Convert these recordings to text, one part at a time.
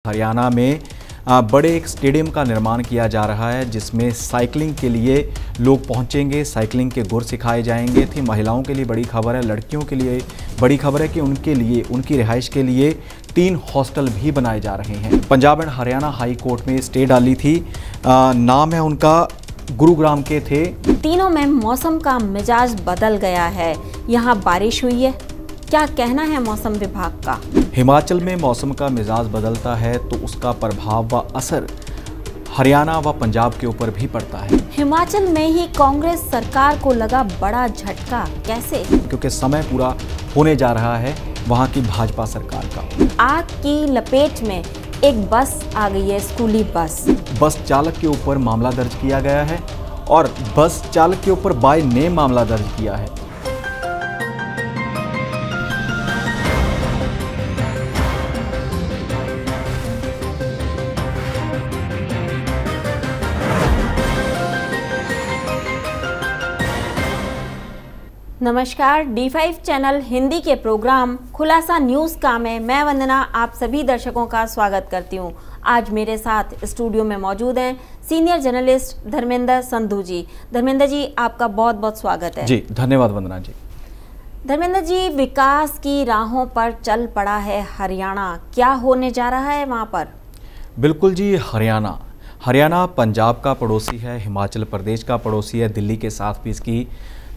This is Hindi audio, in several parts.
हरियाणा में बड़े एक स्टेडियम का निर्माण किया जा रहा है जिसमें साइकिलिंग के लिए लोग पहुंचेंगे, साइकिलिंग के गुर सिखाए जाएंगे। थी महिलाओं के लिए बड़ी खबर है, लड़कियों के लिए बड़ी खबर है कि उनके लिए उनकी रिहाइश के लिए 3 हॉस्टल भी बनाए जा रहे हैं। Punjab and Haryana high court में स्टे डाली थी। नाम है उनका, गुरुग्राम के थे। तीनों में मौसम का मिजाज बदल गया है। यहाँ बारिश हुई है, क्या कहना है मौसम विभाग का? हिमाचल में मौसम का मिजाज बदलता है तो उसका प्रभाव व असर हरियाणा व पंजाब के ऊपर भी पड़ता है। हिमाचल में ही कांग्रेस सरकार को लगा बड़ा झटका, कैसे? क्योंकि समय पूरा होने जा रहा है वहां की भाजपा सरकार का। आग की लपेट में एक बस आ गई है, स्कूली बस। बस चालक के ऊपर मामला दर्ज किया गया है और बस चालक के ऊपर बाय नेम मामला दर्ज किया है। नमस्कार, D5 चैनल हिंदी के प्रोग्राम खुलासा न्यूज़ का में मैं वंदना आप सभी दर्शकों का स्वागत करती हूं। आज मेरे साथ स्टूडियो में मौजूद हैं सीनियर जर्नलिस्ट धर्मेंद्र संधू जी। धर्मेंद्र जी, आपका बहुत बहुत स्वागत है। जी धन्यवाद वंदना जी। धर्मेंद्र जी, विकास की राहों पर चल पड़ा है हरियाणा, क्या होने जा रहा है वहाँ पर? बिल्कुल जी, हरियाणा पंजाब का पड़ोसी है, हिमाचल प्रदेश का पड़ोसी है, दिल्ली के साथ भी इसकी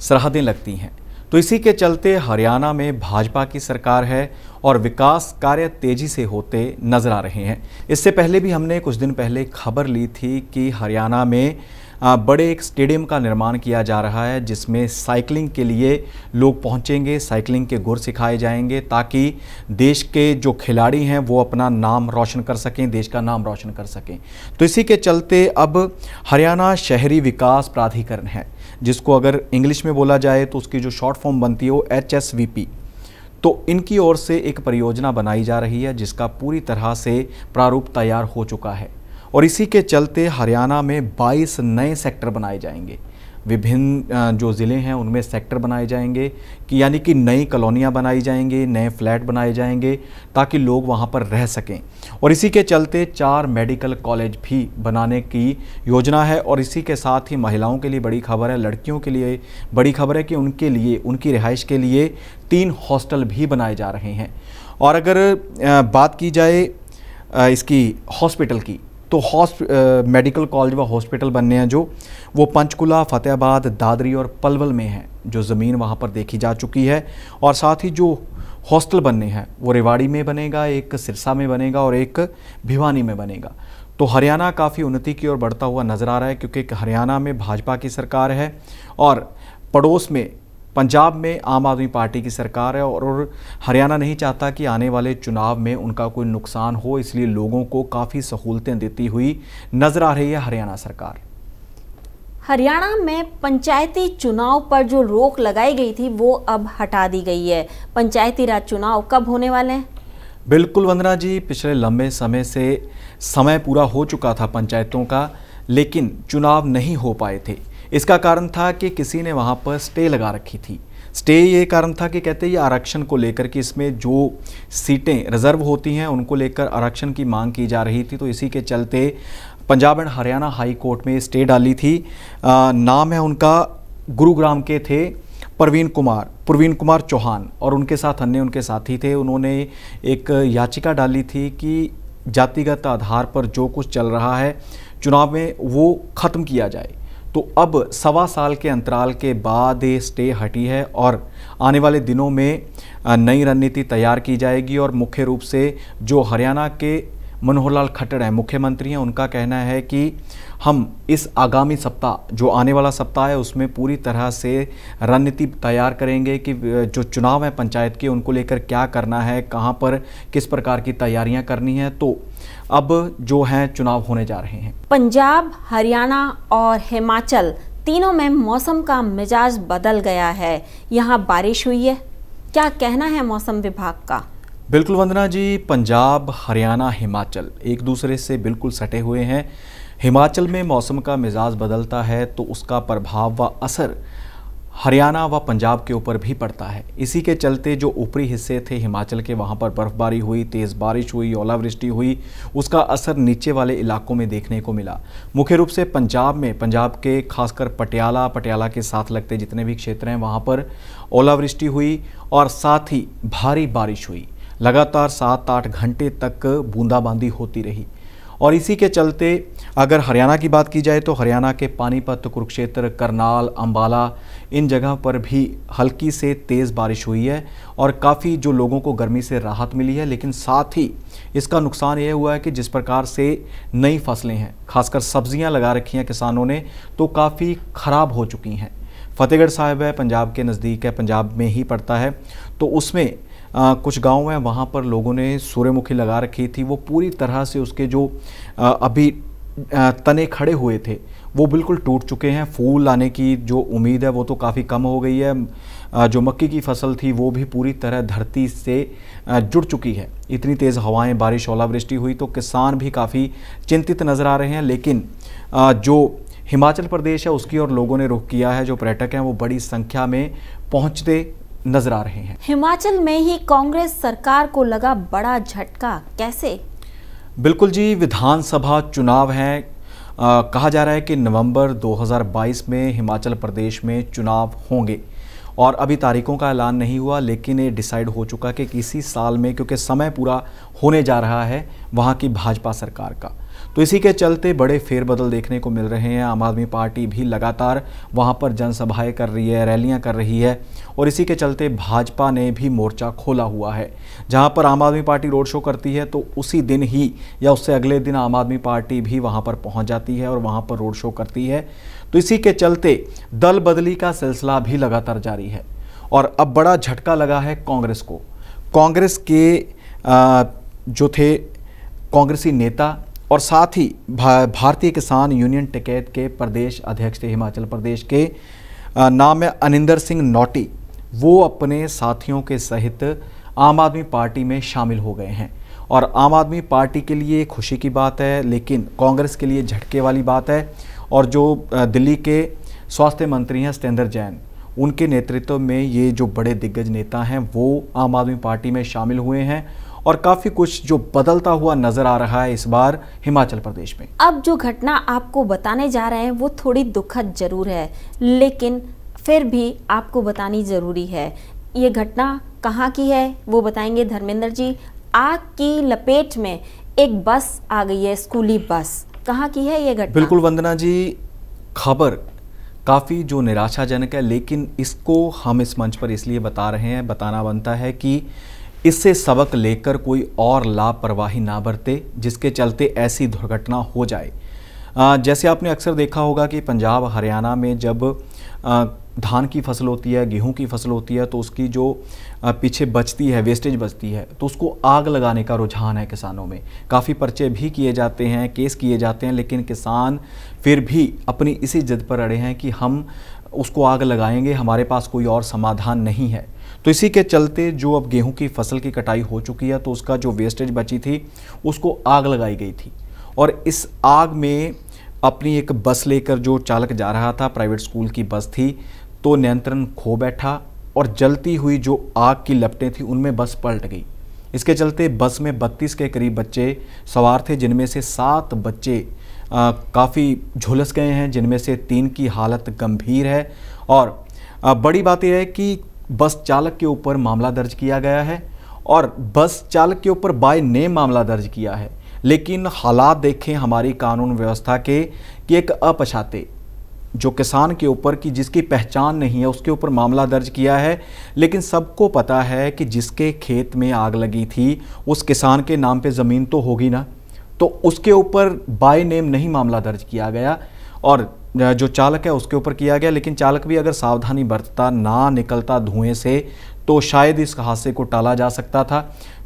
सरहदें लगती हैं। तो इसी के चलते हरियाणा में भाजपा की सरकार है और विकास कार्य तेजी से होते नजर आ रहे हैं। इससे पहले भी हमने कुछ दिन पहले खबर ली थी कि हरियाणा में बड़े एक स्टेडियम का निर्माण किया जा रहा है जिसमें साइकिलिंग के लिए लोग पहुंचेंगे, साइकिलिंग के गुर सिखाए जाएंगे ताकि देश के जो खिलाड़ी हैं वो अपना नाम रोशन कर सकें, देश का नाम रोशन कर सकें। तो इसी के चलते अब हरियाणा शहरी विकास प्राधिकरण है, जिसको अगर इंग्लिश में बोला जाए तो उसकी जो शॉर्ट फॉर्म बनती है वो HSVP, तो इनकी ओर से एक परियोजना बनाई जा रही है जिसका पूरी तरह से प्रारूप तैयार हो चुका है। और इसी के चलते हरियाणा में 22 नए सेक्टर बनाए जाएंगे। विभिन्न जो ज़िले हैं उनमें सेक्टर बनाए जाएंगे कि यानी कि नई कॉलोनियाँ बनाई जाएंगी, नए फ्लैट बनाए जाएंगे ताकि लोग वहाँ पर रह सकें। और इसी के चलते 4 मेडिकल कॉलेज भी बनाने की योजना है। और इसी के साथ ही महिलाओं के लिए बड़ी खबर है, लड़कियों के लिए बड़ी खबर है कि उनके लिए उनकी रिहाइश के लिए 3 हॉस्टल भी बनाए जा रहे हैं। और अगर बात की जाए इसकी हॉस्पिटल की, तो मेडिकल कॉलेज व हॉस्पिटल बनने हैं जो वो पंचकुला, फतेहाबाद, दादरी और पलवल में हैं, जो ज़मीन वहाँ पर देखी जा चुकी है। और साथ ही जो हॉस्टल बनने हैं वो रेवाड़ी में बनेगा, एक सिरसा में बनेगा और एक भिवानी में बनेगा। तो हरियाणा काफ़ी उन्नति की ओर बढ़ता हुआ नज़र आ रहा है क्योंकि हरियाणा में भाजपा की सरकार है और पड़ोस में पंजाब में आम आदमी पार्टी की सरकार है। और हरियाणा नहीं चाहता कि आने वाले चुनाव में उनका कोई नुकसान हो, इसलिए लोगों को काफ़ी सहूलतें देती हुई नजर आ रही है हरियाणा सरकार। हरियाणा में पंचायती चुनाव पर जो रोक लगाई गई थी वो अब हटा दी गई है। पंचायती राज चुनाव कब होने वाले हैं? बिल्कुल वंदना जी, पिछले लंबे समय से समय पूरा हो चुका था पंचायतों का, लेकिन चुनाव नहीं हो पाए थे। इसका कारण था कि किसी ने वहाँ पर स्टे लगा रखी थी। स्टे ये कारण था कि कहते हैं ये आरक्षण को लेकर कि इसमें जो सीटें रिजर्व होती हैं उनको लेकर आरक्षण की मांग की जा रही थी। तो इसी के चलते Punjab and Haryana high court में स्टे डाली थी। नाम है उनका, गुरुग्राम के थे प्रवीण कुमार चौहान और उनके साथ अन्य उनके साथी थे। उन्होंने एक याचिका डाली थी कि जातिगत आधार पर जो कुछ चल रहा है चुनाव में वो ख़त्म किया जाए। तो अब 1.25 साल के अंतराल के बाद ये स्टे हटी है और आने वाले दिनों में नई रणनीति तैयार की जाएगी। और मुख्य रूप से जो हरियाणा के मनोहर लाल खट्टर हैं, मुख्यमंत्री हैं, उनका कहना है कि हम इस आगामी सप्ताह, जो आने वाला सप्ताह है, उसमें पूरी तरह से रणनीति तैयार करेंगे कि जो चुनाव है पंचायत के उनको लेकर क्या करना है, कहां पर किस प्रकार की तैयारियां करनी है। तो अब जो हैं चुनाव होने जा रहे हैं। पंजाब, हरियाणा और हिमाचल तीनों में मौसम का मिजाज बदल गया है। यहाँ बारिश हुई है, क्या कहना है मौसम विभाग का? बिल्कुल वंदना जी, पंजाब, हरियाणा, हिमाचल एक दूसरे से बिल्कुल सटे हुए हैं। हिमाचल में मौसम का मिजाज बदलता है तो उसका प्रभाव व असर हरियाणा व पंजाब के ऊपर भी पड़ता है। इसी के चलते जो ऊपरी हिस्से थे हिमाचल के, वहाँ पर बर्फबारी हुई, तेज़ बारिश हुई, ओलावृष्टि हुई, उसका असर नीचे वाले इलाकों में देखने को मिला। मुख्य रूप से पंजाब में, पंजाब के खासकर पटियाला के साथ लगते जितने भी क्षेत्र हैं वहाँ पर ओलावृष्टि हुई और साथ ही भारी बारिश हुई। लगातार 7-8 घंटे तक बूंदाबांदी होती रही। और इसी के चलते अगर हरियाणा की बात की जाए तो हरियाणा के पानीपत, कुरुक्षेत्र, करनाल, अंबाला, इन जगह पर भी हल्की से तेज़ बारिश हुई है और काफ़ी जो लोगों को गर्मी से राहत मिली है। लेकिन साथ ही इसका नुकसान ये हुआ है कि जिस प्रकार से नई फसलें हैं, खासकर सब्जियां लगा रखी हैं किसानों ने, तो काफ़ी ख़राब हो चुकी हैं। फतेहगढ़ साहिब है, पंजाब के नज़दीक है, पंजाब में ही पड़ता है, तो उसमें कुछ गांव हैं, वहाँ पर लोगों ने सूर्यमुखी लगा रखी थी। वो पूरी तरह से उसके जो अभी तने खड़े हुए थे वो बिल्कुल टूट चुके हैं। फूल आने की जो उम्मीद है वो तो काफ़ी कम हो गई है। जो मक्की की फसल थी वो भी पूरी तरह धरती से जुड़ चुकी है। इतनी तेज़ हवाएं, बारिश, ओलावृष्टि हुई तो किसान भी काफ़ी चिंतित नज़र आ रहे हैं। लेकिन जो हिमाचल प्रदेश है उसकी ओर लोगों ने रुख किया है। जो पर्यटक हैं वो बड़ी संख्या में पहुँचते नजर आ रहे हैं। हिमाचल में ही कांग्रेस सरकार को लगा बड़ा झटका, कैसे? बिल्कुल जी, विधानसभा चुनाव हैं। कहा जा रहा है कि नवंबर 2022 में हिमाचल प्रदेश में चुनाव होंगे और अभी तारीखों का ऐलान नहीं हुआ, लेकिन ये डिसाइड हो चुका कि किसी साल में, क्योंकि समय पूरा होने जा रहा है वहाँ की भाजपा सरकार का, तो इसी के चलते बड़े फेरबदल देखने को मिल रहे हैं। आम आदमी पार्टी भी लगातार वहाँ पर जनसभाएं कर रही है, रैलियाँ कर रही है और इसी के चलते भाजपा ने भी मोर्चा खोला हुआ है। जहाँ पर आम आदमी पार्टी रोड शो करती है तो उसी दिन ही या उससे अगले दिन आम आदमी पार्टी भी वहाँ पर पहुँच जाती है और वहाँ पर रोड शो करती है। तो इसी के चलते दल बदली का सिलसिला भी लगातार जारी है और अब बड़ा झटका लगा है कांग्रेस को। कांग्रेस के जो थे कांग्रेसी नेता और साथ ही भारतीय किसान यूनियन टिकैत के प्रदेश अध्यक्ष थे हिमाचल प्रदेश के, नाम है अनिंदर सिंह नौटी, वो अपने साथियों के सहित आम आदमी पार्टी में शामिल हो गए हैं। और आम आदमी पार्टी के लिए खुशी की बात है, लेकिन कांग्रेस के लिए झटके वाली बात है। और जो दिल्ली के स्वास्थ्य मंत्री हैं सत्येंद्र जैन, उनके नेतृत्व में ये जो बड़े दिग्गज नेता हैं वो आम आदमी पार्टी में शामिल हुए हैं और काफ़ी कुछ जो बदलता हुआ नज़र आ रहा है इस बार हिमाचल प्रदेश में। अब जो घटना आपको बताने जा रहे हैं वो थोड़ी दुखद जरूर है, लेकिन फिर भी आपको बतानी ज़रूरी है। ये घटना कहाँ की है वो बताएंगे धर्मेंद्र जी। आग की लपेट में एक बस आ गई है, स्कूली बस, कहाँ की है ये घटना? बिल्कुल वंदना जी, खबर काफ़ी जो निराशाजनक है, लेकिन इसको हम इस मंच पर इसलिए बता रहे हैं, बताना बनता है कि इससे सबक लेकर कोई और लापरवाही ना बरते जिसके चलते ऐसी दुर्घटना हो जाए। जैसे आपने अक्सर देखा होगा कि पंजाब, हरियाणा में जब धान की फसल होती है, गेहूं की फसल होती है, तो उसकी जो पीछे बचती है, वेस्टेज बचती है, तो उसको आग लगाने का रुझान है किसानों में। काफ़ी पर्चे भी किए जाते हैं, केस किए जाते हैं, लेकिन किसान फिर भी अपनी इसी जिद पर अड़े हैं कि हम उसको आग लगाएंगे, हमारे पास कोई और समाधान नहीं है। तो इसी के चलते जो अब गेहूं की फसल की कटाई हो चुकी है तो उसका जो वेस्टेज बची थी उसको आग लगाई गई थी। और इस आग में अपनी एक बस लेकर जो चालक जा रहा था, प्राइवेट स्कूल की बस थी, तो नियंत्रण खो बैठा और जलती हुई जो आग की लपटें थी उनमें बस पलट गई। इसके चलते बस में 32 के करीब बच्चे सवार थे, जिनमें से 7 बच्चे काफ़ी झुलस गए हैं, जिनमें से 3 की हालत गंभीर है। और बड़ी बात यह है कि बस चालक के ऊपर मामला दर्ज किया गया है और बस चालक के ऊपर बाय नेम मामला दर्ज किया है। लेकिन हालात देखें हमारी कानून व्यवस्था के कि एक अपछाते जो किसान के ऊपर की जिसकी पहचान नहीं है उसके ऊपर मामला दर्ज किया है, लेकिन सबको पता है कि जिसके खेत में आग लगी थी उस किसान के नाम पे ज़मीन तो होगी ना, तो उसके ऊपर बाय नेम नहीं मामला दर्ज किया गया और जो चालक है उसके ऊपर किया गया। लेकिन चालक भी अगर सावधानी बरतता, ना निकलता धुएं से, तो शायद इस हादसे को टाला जा सकता था।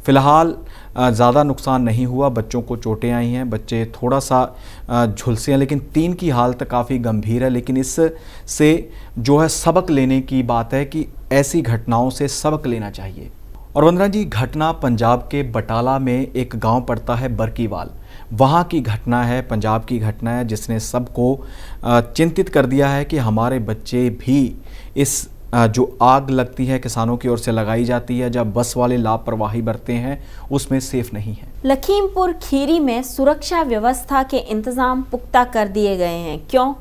फिलहाल ज़्यादा नुकसान नहीं हुआ, बच्चों को चोटें आई हैं, बच्चे थोड़ा सा झुलसे हैं, लेकिन 3 की हालत काफ़ी गंभीर है। लेकिन इससे जो है सबक लेने की बात है कि ऐसी घटनाओं से सबक लेना चाहिए। और वंदना जी, घटना पंजाब के बटाला में एक गांव पड़ता है बरकीवाल, वहाँ की घटना है, पंजाब की घटना है जिसने सबको चिंतित कर दिया है कि हमारे बच्चे भी इस जो आग लगती है किसानों की ओर से लगाई जाती है, जब बस वाले लापरवाही बरतते हैं, उसमें सेफ नहीं है। लखीमपुर खीरी में सुरक्षा व्यवस्था के इंतजाम पुख्ता कर दिए गए हैं, क्यों?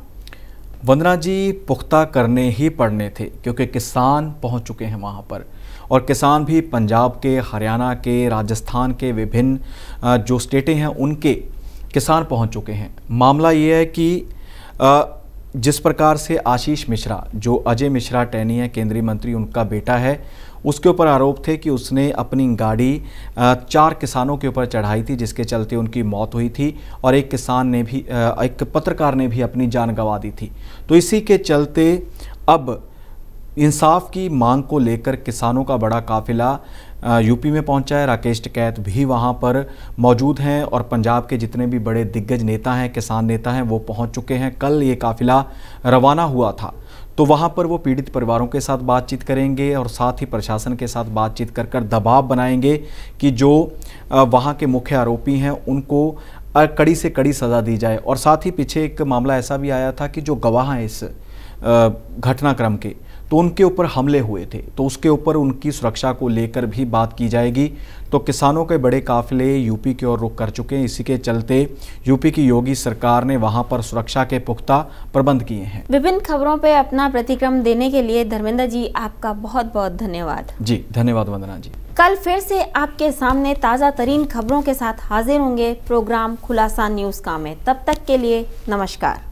वंदना जी, पुख्ता करने ही पड़ने थे क्योंकि किसान पहुंच चुके हैं वहां पर, और किसान भी पंजाब के, हरियाणा के, राजस्थान के विभिन्न जो स्टेटें हैं उनके किसान पहुंच चुके हैं। मामला ये है कि जिस प्रकार से आशीष मिश्रा, जो अजय मिश्रा टैनी है, केंद्रीय मंत्री, उनका बेटा है, उसके ऊपर आरोप थे कि उसने अपनी गाड़ी 4 किसानों के ऊपर चढ़ाई थी जिसके चलते उनकी मौत हुई थी, और एक पत्रकार ने भी अपनी जान गंवा दी थी। तो इसी के चलते अब इंसाफ की मांग को लेकर किसानों का बड़ा काफिला यूपी में पहुंचा है। राकेश टिकैत भी वहां पर मौजूद हैं और पंजाब के जितने भी बड़े दिग्गज नेता हैं, किसान नेता हैं, वो पहुंच चुके हैं। कल ये काफिला रवाना हुआ था, तो वहां पर वो पीड़ित परिवारों के साथ बातचीत करेंगे और साथ ही प्रशासन के साथ बातचीत कर दबाव बनाएंगे कि जो वहां के मुख्य आरोपी हैं उनको कड़ी से कड़ी सज़ा दी जाए। और साथ ही पीछे एक मामला ऐसा भी आया था कि जो गवाह हैं इस घटनाक्रम के, तो उनके ऊपर हमले हुए थे, तो उसके ऊपर उनकी सुरक्षा को लेकर भी बात की जाएगी। तो किसानों के बड़े काफिले यूपी की ओर रुख कर चुके हैं। इसी के चलते यूपी की योगी सरकार ने वहां पर सुरक्षा के पुख्ता प्रबंध किए हैं। विभिन्न खबरों पर अपना प्रतिक्रम देने के लिए धर्मेंद्र जी आपका बहुत बहुत धन्यवाद। जी धन्यवाद वंदना जी। कल फिर से आपके सामने ताज़ा तरीन खबरों के साथ हाजिर होंगे प्रोग्राम खुलासा न्यूज़ का में। तब तक के लिए नमस्कार।